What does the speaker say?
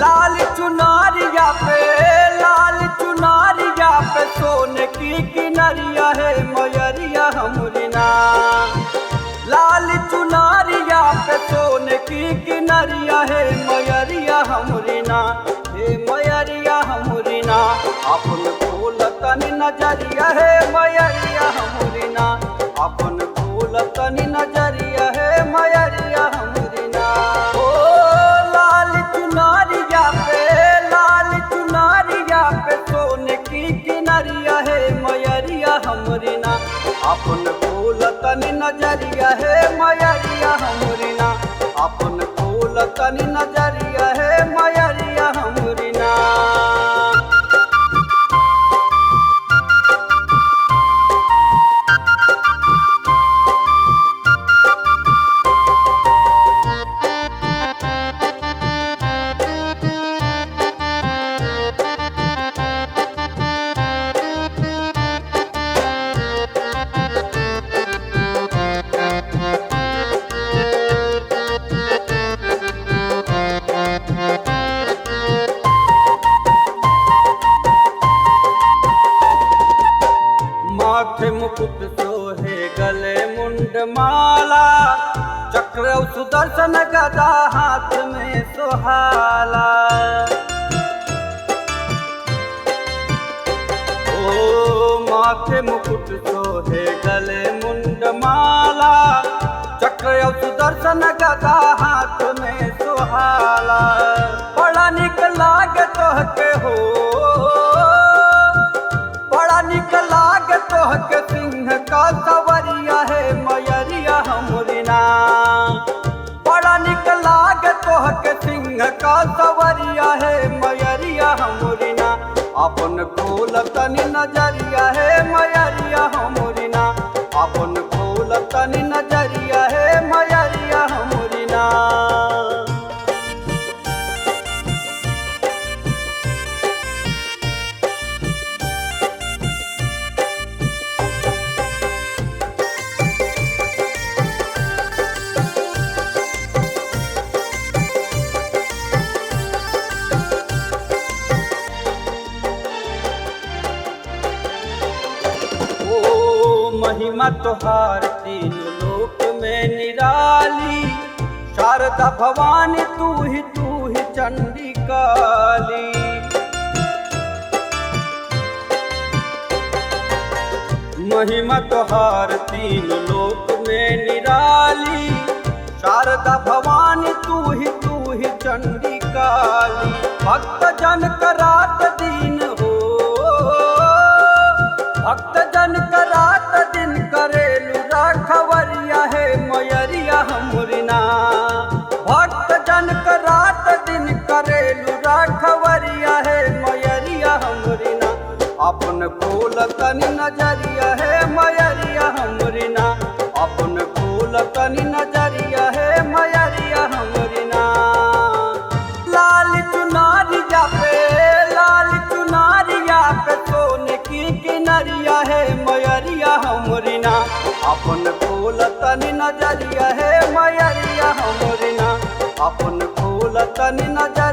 लाल चुनारिया पे सोने की किनरिया है मयरिया हमरी ना। लाल चुनारिया पे सोने की किनरिया है मयरिया हमरी ना। हे मयरिया हमरी ना अपन फूल तनी नजरिया है मयरिया हमरी ना। अपन फूल तनी नजरिया है मयरिया हमरी ना। ओ लाल चुनारिया पे सोने की किनरिया है मयरिया हमरी ना। अपन फूल तनी नजरिया है मयरिया हमरी ना। अपन फूल तनी नजरिया है मयरिया हमरी ना। माथे मुकुट सोहे गले मुंड माला। चक्र सुदर्शन गदा हाथ में सुहाला। ओ माथे मुकुट सोहे गले मुंड माला। चक्र सुदर्शन गदा हाथ में सुहाला। बड़ा निक लागे तोहके हो, बड़ा निक लागे तोहके सिंह का सवरिया है मयरिया हमरी ना। बड़ा निक लागे तोहके सिंह का सवरिया है मयरिया हमरी ना। अपन फूल तनी नजरिया है मयरिया हमरी ना। अपन फूल तनी नजरिया है मयरिया हमरी ना। महिमा तोहार तीन लोक में निराली। शारदा भवानी तू ही चंडी काली। महिमा तोहार तीन लोक में निराली। शारदा भवानी तू ही चंडी काली। भक्त जन का रात दिन हो, भक्त जन का रात दिन करेलू राखवरिया है मयरिया हमरी ना। भक्त जन का रात दिन करेलू राखवरिया है मयरिया हमरी ना। अपन फूल तनी नजरिया है मयरिया हमरी ना। अपन फूल तनी नजरिया है मयरिया हमरी ना। लाल चुनारिया पे सोने की किनरिया है मयरिया हमरी ना। अपन फूल तनी नजरिया है मयरिया हमरी ना। अपन फूल तनी नजरिया